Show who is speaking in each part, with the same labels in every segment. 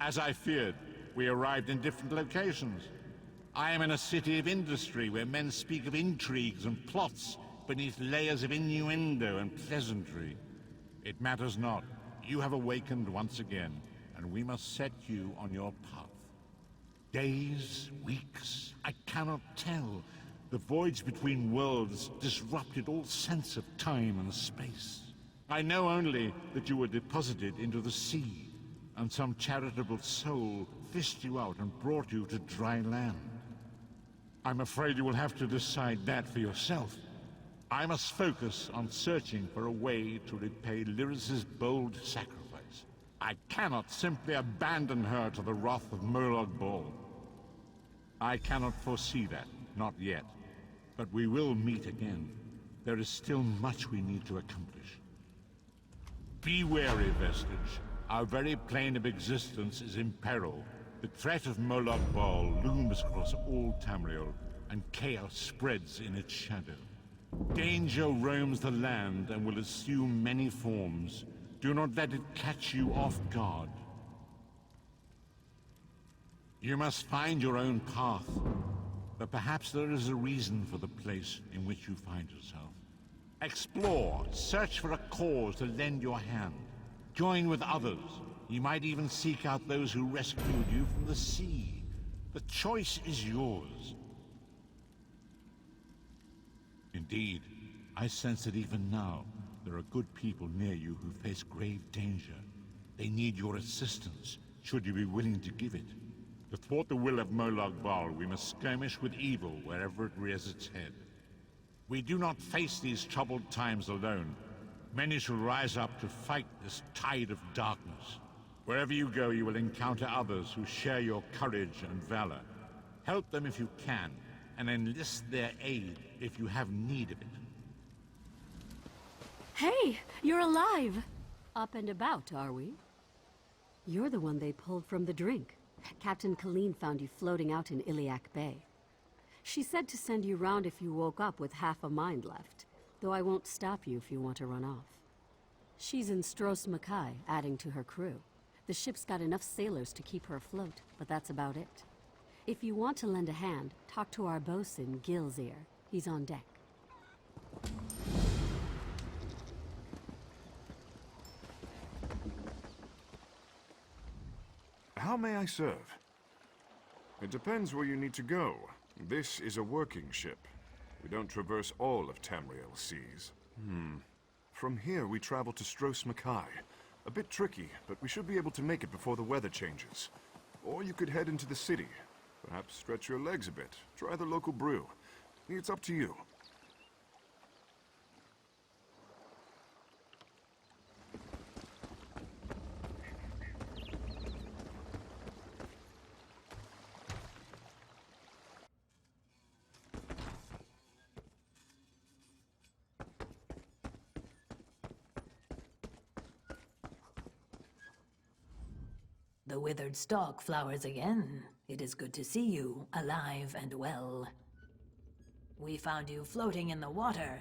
Speaker 1: As I feared, we arrived in different locations. I am in a city of industry where men speak of intrigues and plots beneath layers of innuendo and pleasantry. It matters not. You have awakened once again, and we must set you on your path. Days, weeks, I cannot tell. The voids between worlds disrupted all sense of time and space. I know only that you were deposited into the sea, and some charitable soul fished you out and brought you to dry land. I'm afraid you will have to decide that for yourself. I must focus on searching for a way to repay Lyris's bold sacrifice. I cannot simply abandon her to the wrath of Molag Bal. I cannot foresee that, not yet. But we will meet again. There is still much we need to accomplish. Be wary, Vestige. Our very plane of existence is in peril. The threat of Molag Bal looms across all Tamriel, and chaos spreads in its shadow. Danger roams the land and will assume many forms. Do not let it catch you off guard. You must find your own path, but perhaps there is a reason for the place in which you find yourself. Explore, search for a cause to lend your hand. Join with others. You might even seek out those who rescued you from the sea. The choice is yours. Indeed, I sense that even now, there are good people near you who face grave danger. They need your assistance, should you be willing to give it. To thwart the will of Molag Bal, we must skirmish with evil wherever it rears its head. We do not face these troubled times alone. Many shall rise up to fight this tide of darkness. Wherever you go, you will encounter others who share your courage and valor. Help them if you can, and enlist their aid if you have need of it.
Speaker 2: Hey, you're alive! Up and about, are we? You're the one they pulled from the drink. Captain Colleen found you floating out in Iliac Bay. She said to send you round if you woke up with half a mind left, though I won't stop you if you want to run off. She's in Stros Mackay, adding to her crew. The ship's got enough sailors to keep her afloat, but that's about it. If you want to lend a hand, talk to our bosun, Gil's ear. He's on deck.
Speaker 3: How may I serve? It depends where you need to go. This is a working ship. We don't traverse all of Tamriel's seas. From here, we travel to Stros Mackay. A bit tricky, but we should be able to make it before the weather changes. Or you could head into the city. Perhaps stretch your legs a bit. Try the local brew. It's up to you.
Speaker 4: The withered stalk flowers again. It is good to see you, alive and well. We found you floating in the water.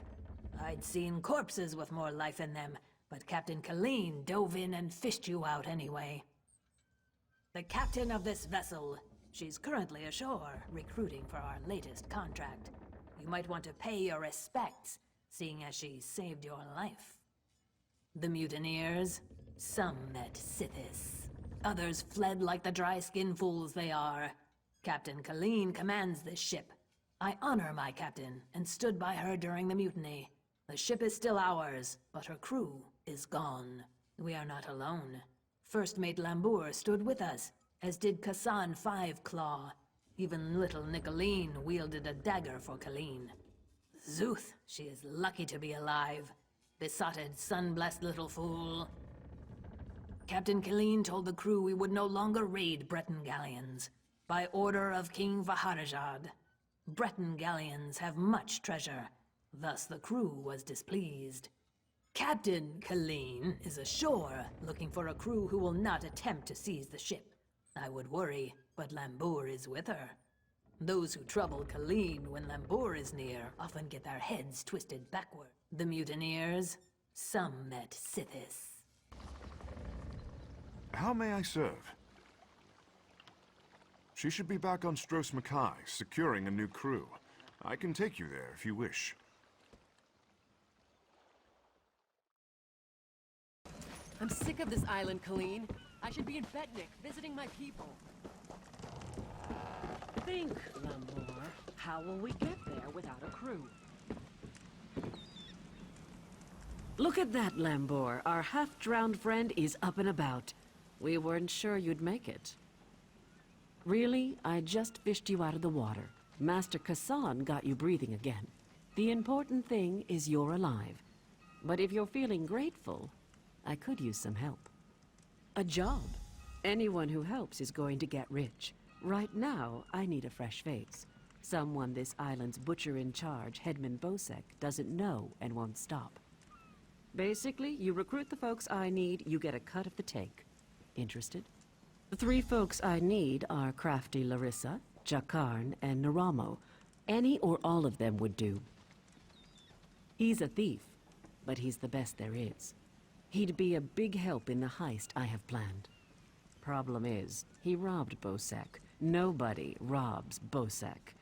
Speaker 4: I'd seen corpses with more life in them, but Captain Colleen dove in and fished you out anyway. The captain of this vessel. She's currently ashore, recruiting for our latest contract. You might want to pay your respects, seeing as she saved your life. The mutineers. Some met Sithis. Others fled like the dry-skinned fools they are. Captain Colleen commands this ship. I honor my captain, and stood by her during the mutiny. The ship is still ours, but her crew is gone. We are not alone. First Mate Lambour stood with us, as did Kassan Fiveclaw. Even little Nicoline wielded a dagger for Colleen. Zuth, she is lucky to be alive. Besotted, sun-blessed little fool. Captain Colleen told the crew we would no longer raid Breton galleons, by order of King Vaharajad. Breton galleons have much treasure, thus the crew was displeased. Captain Colleen is ashore, looking for a crew who will not attempt to seize the ship. I would worry, but Lambour is with her. Those who trouble Colleen when Lambour is near often get their heads twisted backward. The mutineers, some met Sithis.
Speaker 3: How may I serve? She should be back on Stros Mackay, securing a new crew. I can take you there if you wish.
Speaker 5: I'm sick of this island, Colleen. I should be in Betnik, visiting my people.
Speaker 6: Think, Lambor. How will we get there without a crew?
Speaker 5: Look at that, Lambor. Our half-drowned friend is up and about. We weren't sure you'd make it. Really, I just fished you out of the water. Master Kassan got you breathing again. The important thing is you're alive. But if you're feeling grateful, I could use some help. A job. Anyone who helps is going to get rich. Right now, I need a fresh face. Someone this island's butcher-in-charge, Headman Bosek, doesn't know and won't stop. Basically, you recruit the folks I need, you get a cut of the take. Interested? The 3 folks I need are crafty Larissa, Jakarn, and Neramo. Any or all of them would do. He's a thief, but he's the best there is. He'd be a big help in the heist I have planned. Problem is, he robbed Bosek. Nobody robs Bosek.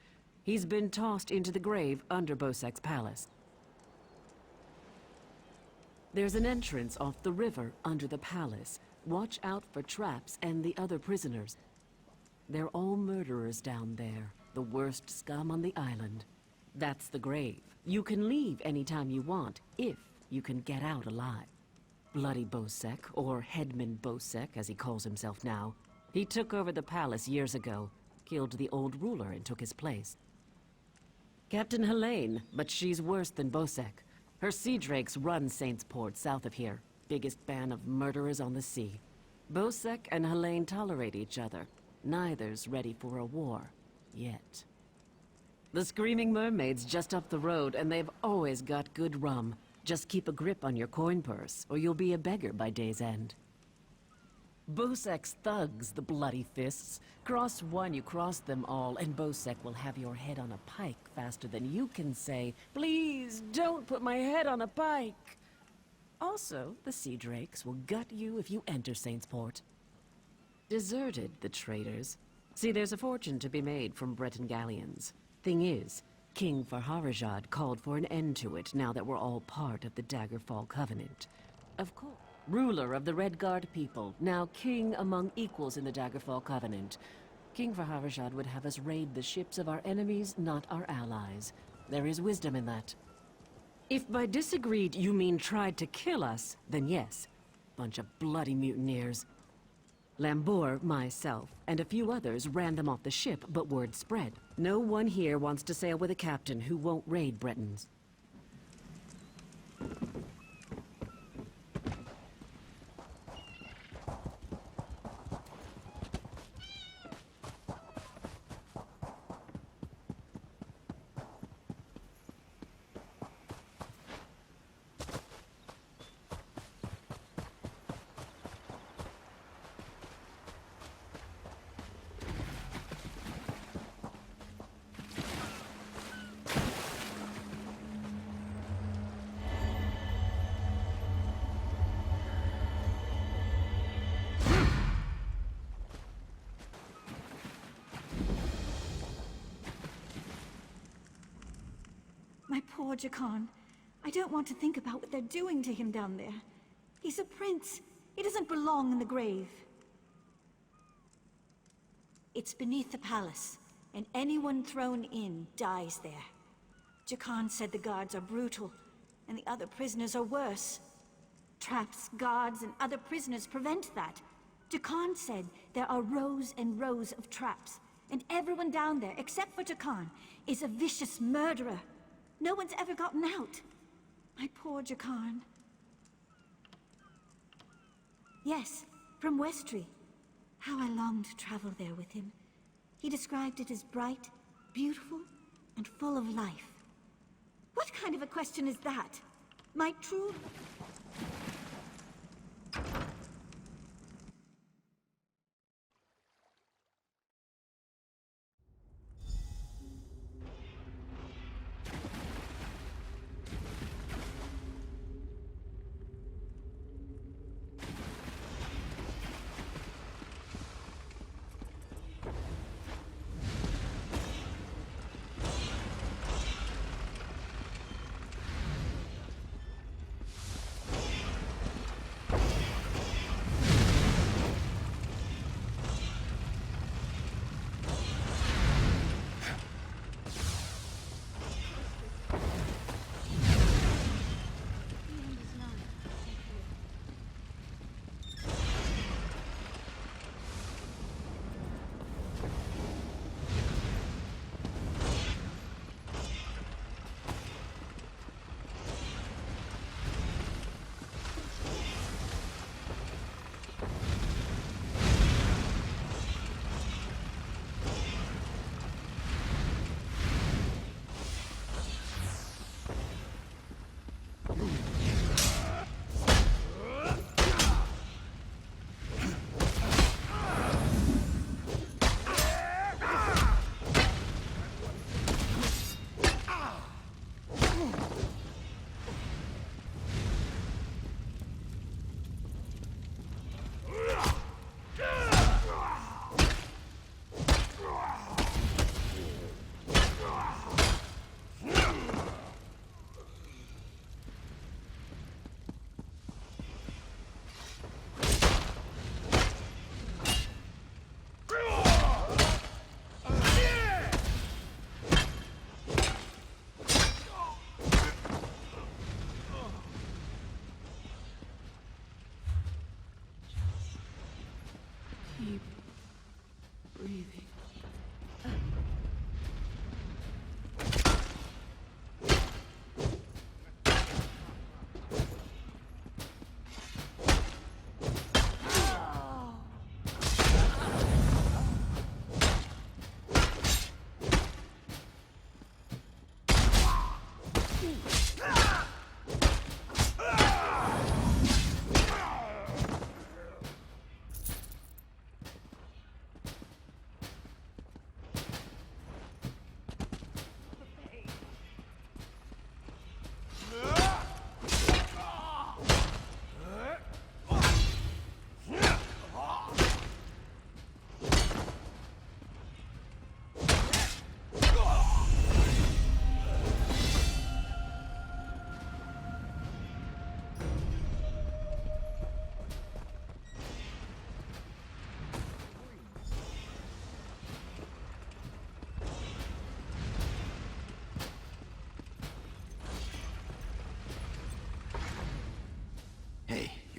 Speaker 5: He's been tossed into the grave under Bosek's palace. There's an entrance off the river under the palace. Watch out for traps and the other prisoners. They're all murderers down there, the worst scum on the island. That's the grave. You can leave anytime you want, if you can get out alive. Bloody Bosek, or Headman Bosek, as he calls himself now. He took over the palace years ago, killed the old ruler and took his place. Captain Helene, but she's worse than Bosek. Her sea drakes run Saintsport south of here. Biggest band of murderers on the sea. Bosek and Helene tolerate each other. Neither's ready for a war. Yet. The Screaming Mermaid's just up the road, and they've always got good rum. Just keep a grip on your coin purse, or you'll be a beggar by day's end. Bosek's thugs, the bloody fists. Cross one, you cross them all, and Bosek will have your head on a pike faster than you can say, "Please, don't put my head on a pike!" Also, the Sea Drakes will gut you if you enter Saintsport. Deserted, the traitors. See, there's a fortune to be made from Breton galleons. Thing is, King Farharajad called for an end to it now that we're all part of the Daggerfall Covenant. Of course. Ruler of the Red Guard people, now king among equals in the Daggerfall Covenant. King Farharajad would have us raid the ships of our enemies, not our allies. There is wisdom in that. If by disagreed you mean tried to kill us, then yes. Bunch of bloody mutineers. Lambor, myself, and a few others ran them off the ship, but word spread. No one here wants to sail with a captain who won't raid Bretons.
Speaker 7: My poor Jakarn. I don't want to think about what they're doing to him down there. He's a prince. He doesn't belong in the grave. It's beneath the palace, and anyone thrown in dies there. Jakarn said the guards are brutal, and the other prisoners are worse. Traps, guards, and other prisoners prevent that. Jakarn said there are rows and rows of traps, and everyone down there, except for Jakarn, is a vicious murderer. No one's ever gotten out. My poor Jakarn. Yes, from Westry. How I longed to travel there with him. He described it as bright, beautiful, and full of life. What kind of a question is that? My true...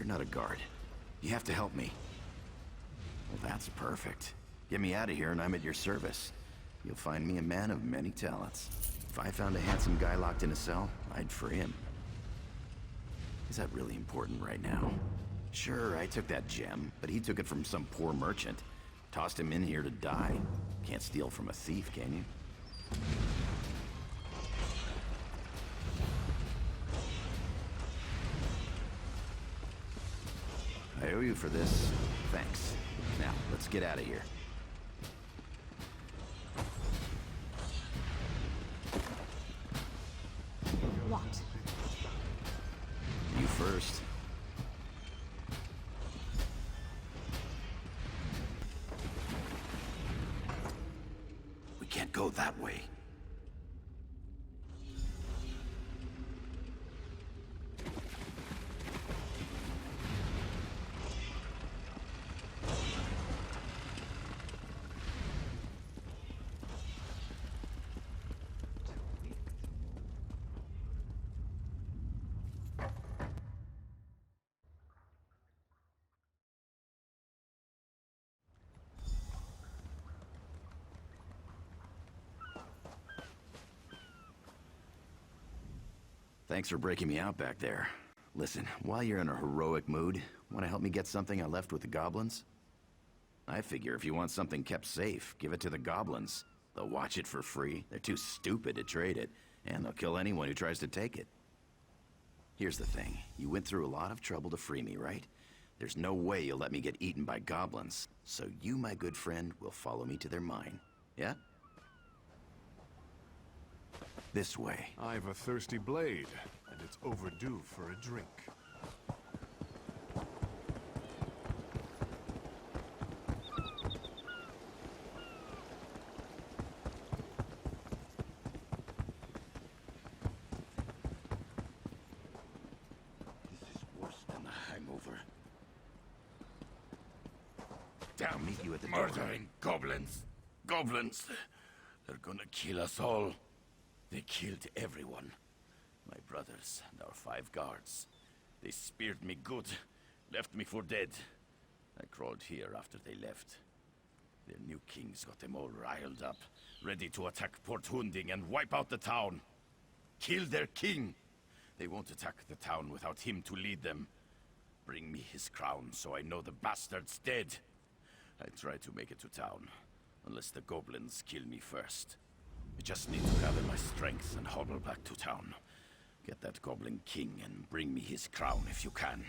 Speaker 8: You're not a guard. You have to help me. Well, that's perfect. Get me out of here and I'm at your service. You'll find me a man of many talents. If I found a handsome guy locked in a cell, I'd free him. Is that really important right now? Sure, I took that gem, but he took it from some poor merchant. Tossed him in here to die. Can't steal from a thief, can you? I owe you for this. Thanks. Now, let's get out of here.
Speaker 2: What?
Speaker 8: You first. We can't go that way. Thanks for breaking me out back there. Listen, while you're in a heroic mood, want to help me get something I left with the goblins? I figure if you want something kept safe, give it to the goblins. They'll watch it for free. They're too stupid to trade it, and they'll kill anyone who tries to take it. Here's the thing. You went through a lot of trouble to free me, right? There's no way you'll let me get eaten by goblins. So you, my good friend, will follow me to their mine. Yeah? This way.
Speaker 3: I've a thirsty blade, and it's overdue for a drink.
Speaker 8: This is worse than a hangover. I'll meet you at the door.
Speaker 9: Murdering goblins. Goblins. They're gonna kill us all. They killed everyone. My brothers and our 5 guards. They speared me good, left me for dead. I crawled here after they left. Their new king's got them all riled up, ready to attack Port Hunding and wipe out the town. Kill their king! They won't attack the town without him to lead them. Bring me his crown so I know the bastard's dead. I try to make it to town, unless the goblins kill me first. I just need to gather my strength and hobble back to town. Get that goblin king and bring me his crown if you can.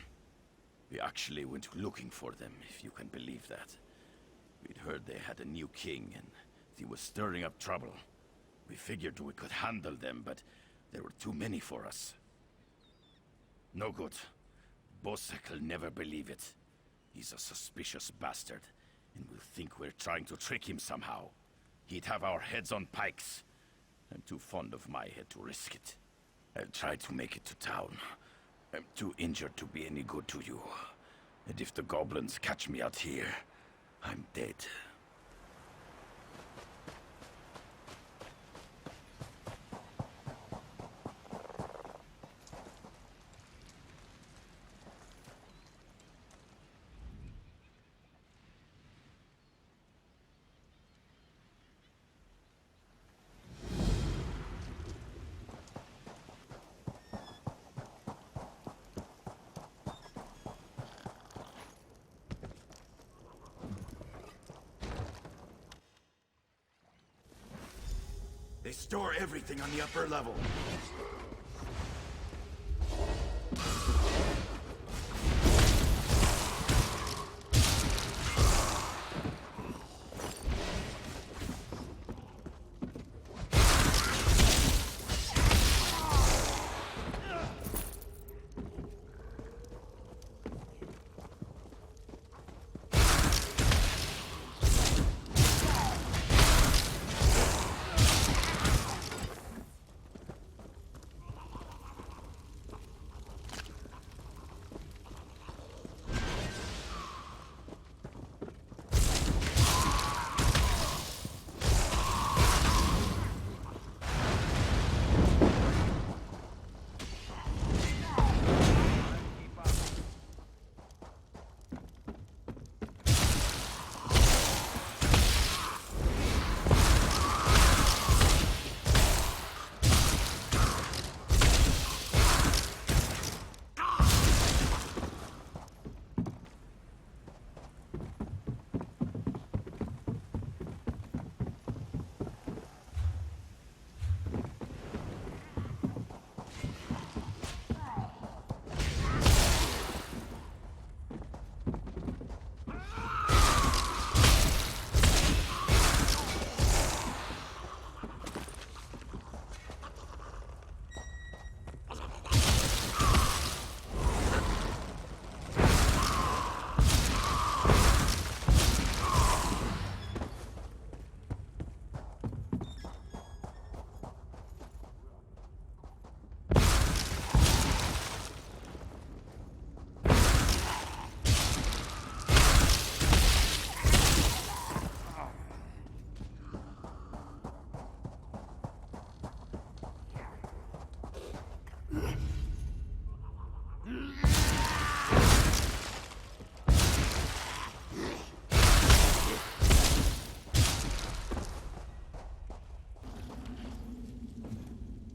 Speaker 9: We actually went looking for them, if you can believe that. We'd heard they had a new king and he was stirring up trouble. We figured we could handle them, but there were too many for us. No good. Bosek'll never believe it. He's a suspicious bastard, and will think we're trying to trick him somehow. He'd have our heads on pikes. I'm too fond of my head to risk it. I'll try to make it to town. I'm too injured to be any good to you. And if the goblins catch me out here, I'm dead. They store everything on the upper level.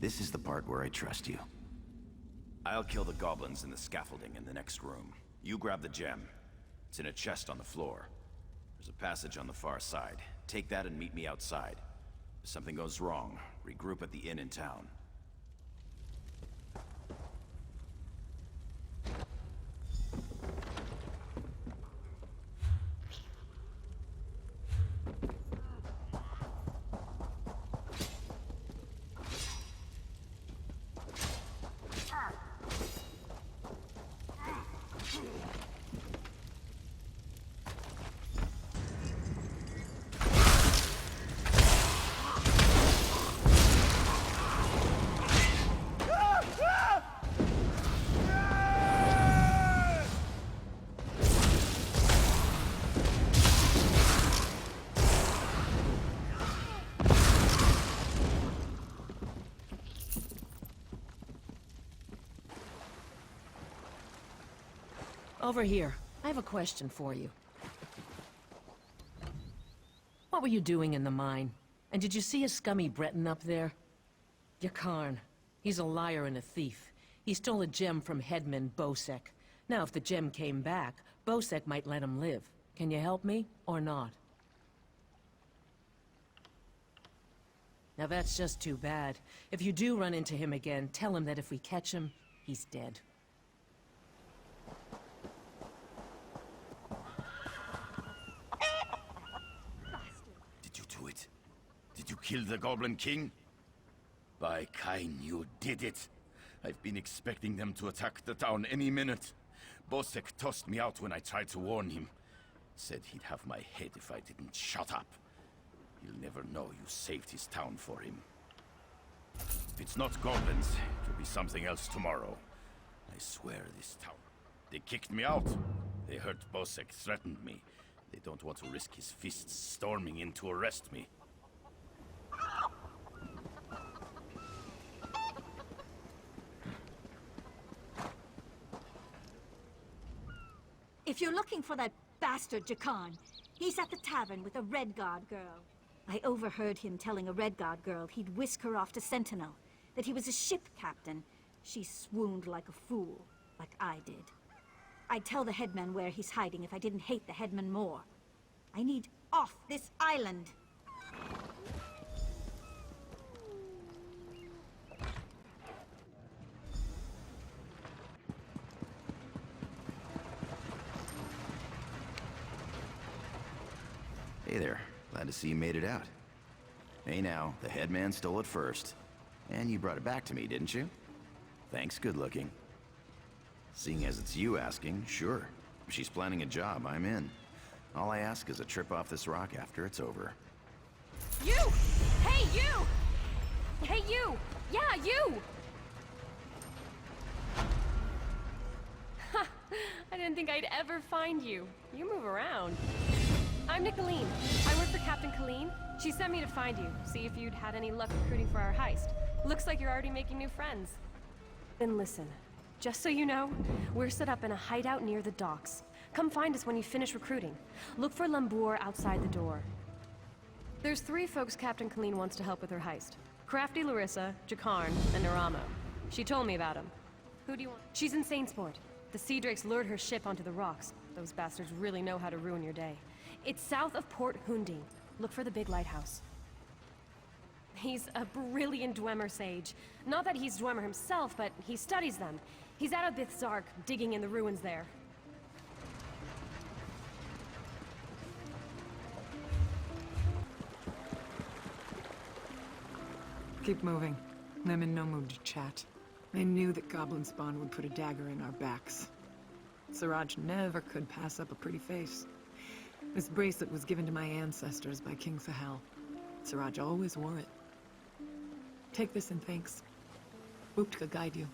Speaker 8: This is the part where I trust you. I'll kill the goblins in the scaffolding in the next room. You grab the gem. It's in a chest on the floor. There's a passage on the far side. Take that and meet me outside. If something goes wrong, regroup at the inn in town.
Speaker 6: Over here. I have a question for you. What were you doing in the mine? And did you see a scummy Breton up there? Jakarn. He's a liar and a thief. He stole a gem from headman Bosek. Now, if the gem came back, Bosek might let him live. Can you help me, or not? Now that's just too bad. If you do run into him again, tell him that if we catch him, he's dead.
Speaker 9: Did you kill the Goblin King? By Kain, you did it. I've been expecting them to attack the town any minute. Bosek tossed me out when I tried to warn him. Said he'd have my head if I didn't shut up. He'll never know you saved his town for him. If it's not goblins, it'll be something else tomorrow. I swear this town. They kicked me out. They heard Bosek threatened me. They don't want to risk his fists storming in to arrest me.
Speaker 7: If you're looking for that bastard Jakarn, he's at the tavern with a Red Guard girl. I overheard him telling a Red Guard girl he'd whisk her off to Sentinel, that he was a ship captain. She swooned like a fool, like I did. I'd tell the headman where he's hiding if I didn't hate the headman more. I need off this island.
Speaker 8: Hey there. Glad to see you made it out. Hey now, the headman stole it first. And you brought it back to me, didn't you? Thanks, good looking. Seeing as it's you asking, sure. If she's planning a job, I'm in. All I ask is a trip off this rock after it's over.
Speaker 2: You! Hey, you! Hey, you! Yeah, you! Ha! I didn't think I'd ever find you. You move around. I'm Nicolene. I work for Captain Colleen. She sent me to find you, see if you'd had any luck recruiting for our heist. Looks like you're already making new friends. Then listen, just so you know, we're set up in a hideout near the docks. Come find us when you finish recruiting. Look for Lambour outside the door. There's 3 folks Captain Colleen wants to help with her heist. Crafty Larissa, Jakarn, and Neramo. She told me about him. Who do you want? She's in Sainsport. The Sea Drakes lured her ship onto the rocks. Those bastards really know how to ruin your day. It's south of Port Hunding. Look for the big lighthouse. He's a brilliant Dwemer sage. Not that he's Dwemer himself, but he studies them. He's out of Bithzark, digging in the ruins there.
Speaker 10: Keep moving. I'm in no mood to chat. I knew that goblin spawn would put a dagger in our backs. Siraj never could pass up a pretty face. This bracelet was given to my ancestors by King Sahel. Siraj always wore it. Take this and thanks. Buktka guide you.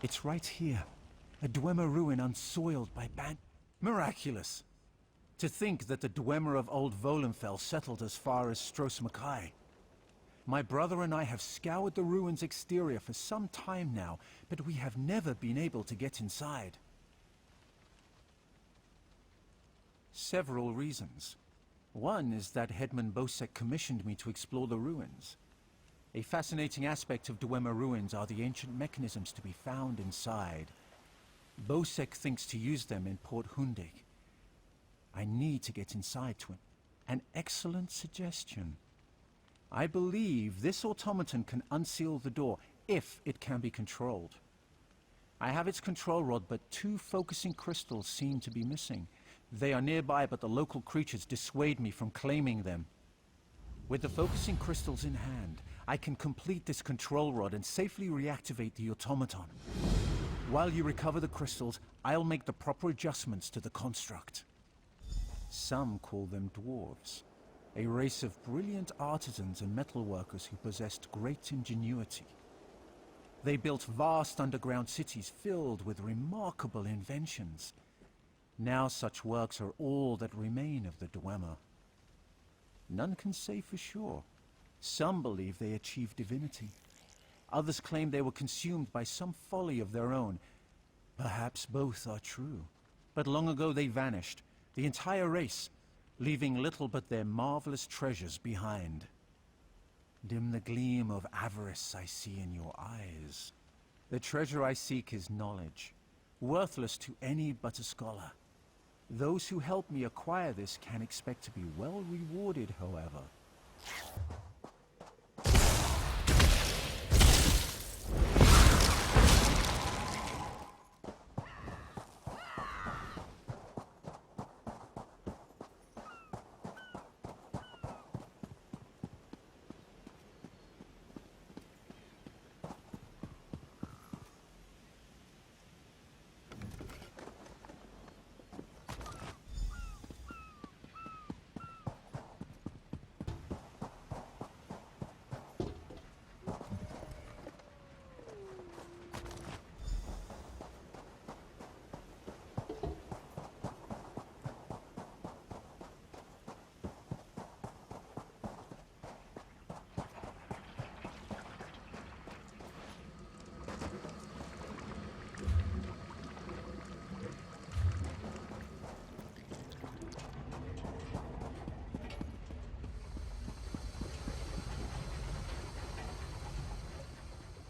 Speaker 11: It's right here. A Dwemer ruin unsoiled by ban... Miraculous! To think that the Dwemer of Old Volenfell settled as far as Stros. My brother and I have scoured the ruins' exterior for some time now, but we have never been able to get inside. Several reasons. One is that Headman Bosek commissioned me to explore the ruins. A fascinating aspect of Dwemer ruins are the ancient mechanisms to be found inside. Bosek thinks to use them in Port Hundig. I need to get inside to him. An excellent suggestion. I believe this automaton can unseal the door, if it can be controlled. I have its control rod, but 2 focusing crystals seem to be missing. They are nearby, but the local creatures dissuade me from claiming them. With the focusing crystals in hand, I can complete this control rod and safely reactivate the automaton. While you recover the crystals, I'll make the proper adjustments to the construct. Some call them dwarves. A race of brilliant artisans and metalworkers who possessed great ingenuity. They built vast underground cities filled with remarkable inventions. Now such works are all that remain of the Dwemer. None can say for sure. Some believe they achieved divinity. Others claim they were consumed by some folly of their own. Perhaps both are true. But long ago they vanished, the entire race, leaving little but their marvelous treasures behind. Dim the gleam of avarice I see in your eyes. The treasure I seek is knowledge, worthless to any but a scholar. Those who help me acquire this can expect to be well rewarded, however.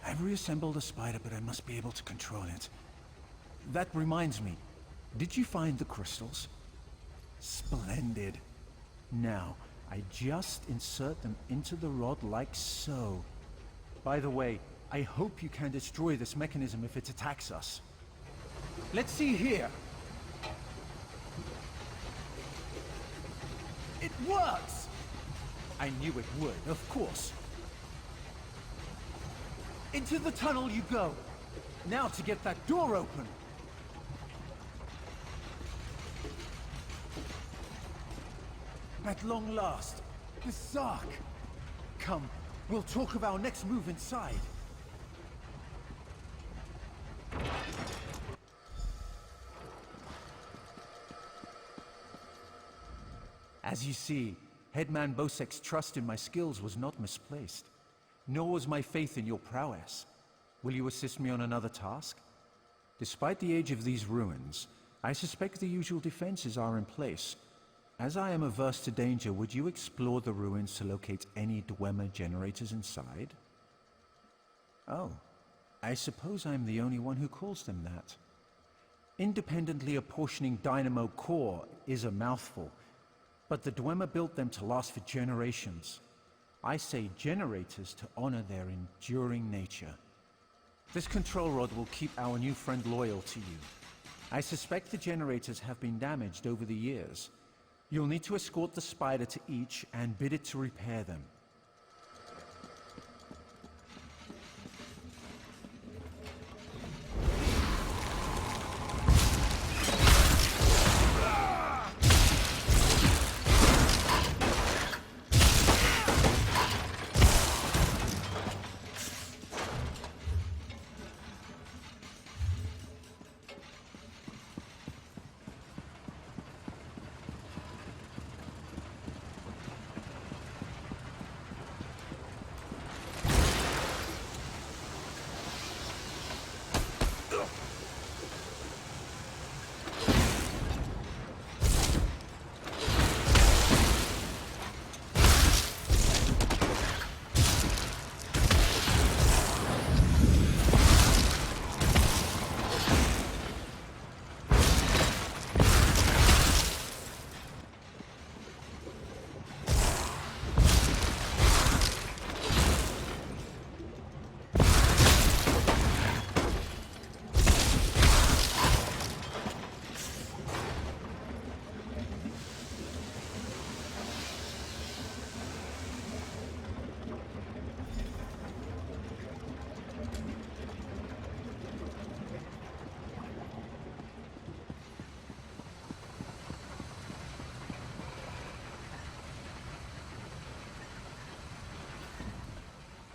Speaker 11: I've reassembled a spider, but I must be able to control it. That reminds me, did you find the crystals? Splendid. Now, I just insert them into the rod like so. By the way, I hope you can destroy this mechanism if it attacks us. Let's see here. It works! I knew it would, of course. Into the tunnel you go. Now to get that door open. At long last, the Sark. Come, we'll talk of our next move inside. As you see, Headman Bosek's trust in my skills was not misplaced. Nor was my faith in your prowess. Will you assist me on another task? Despite the age of these ruins, I suspect the usual defenses are in place. As I am averse to danger, would you explore the ruins to locate any Dwemer generators inside? Oh, I suppose I'm the only one who calls them that. Independently apportioning dynamo core is a mouthful, but the Dwemer built them to last for generations. I say generators to honor their enduring nature. This control rod will keep our new friend loyal to you. I suspect the generators have been damaged over the years. You'll need to escort the spider to each and bid it to repair them.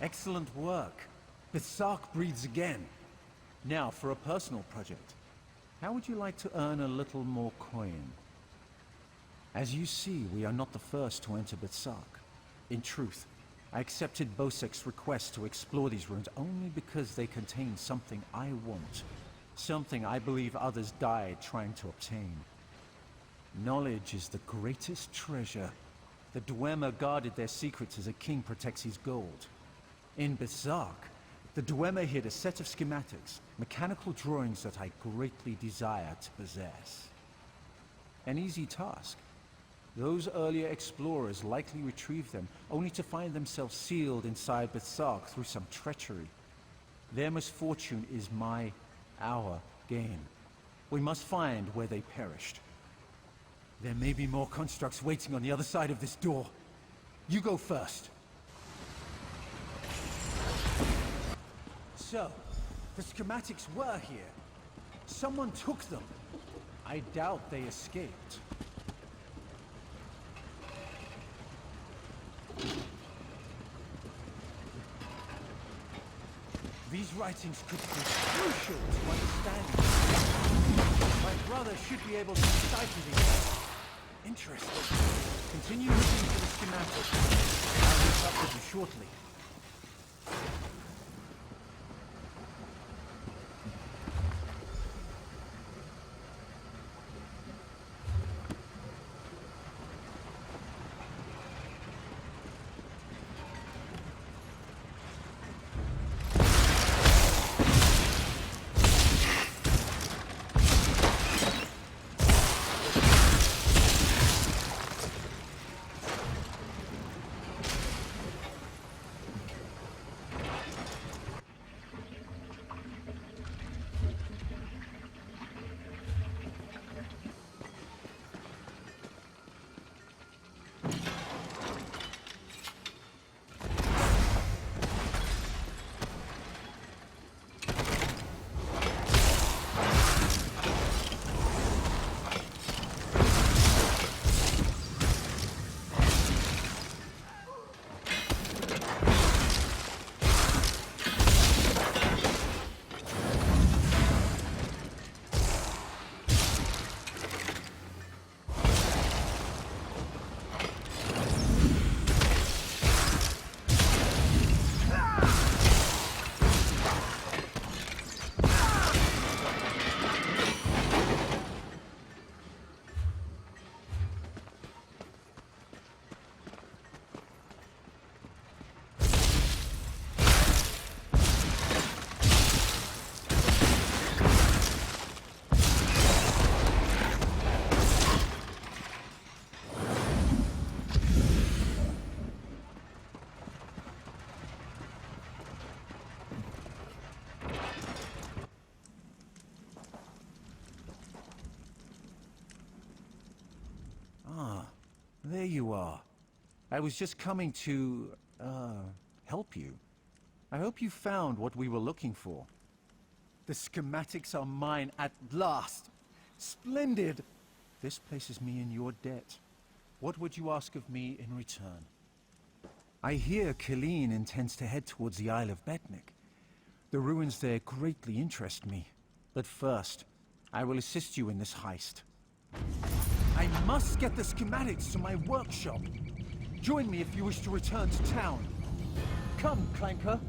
Speaker 11: Excellent work. The Sark breathes again. Now, for a personal project. How would you like to earn a little more coin? As you see, we are not the first to enter Bitsark. In truth, I accepted Bosek's request to explore these ruins only because they contain something I want. Something I believe others died trying to obtain. Knowledge is the greatest treasure. The Dwemer guarded their secrets as a king protects his gold. In Bitsark, the Dwemer hid a set of schematics, mechanical drawings that I greatly desire to possess. An easy task. Those earlier explorers likely retrieved them, only to find themselves sealed inside Bitsark through some treachery. Their misfortune is our gain. We must find where they perished. There may be more constructs waiting on the other side of this door. You go first. So, the schematics were here. Someone took them. I doubt they escaped. These writings could be crucial to understanding. My brother should be able to decipher these. Interesting. Continue looking for the schematics. I'll meet up with you shortly. There you are. I was just coming to, help you. I hope you found what we were looking for. The schematics are mine at last. Splendid! This places me in your debt. What would you ask of me in return? I hear Killeen intends to head towards the Isle of Betnik. The ruins there greatly interest me. But first, I will assist you in this heist. I must get the schematics to my workshop. Join me if you wish to return to town. Come, Clanker.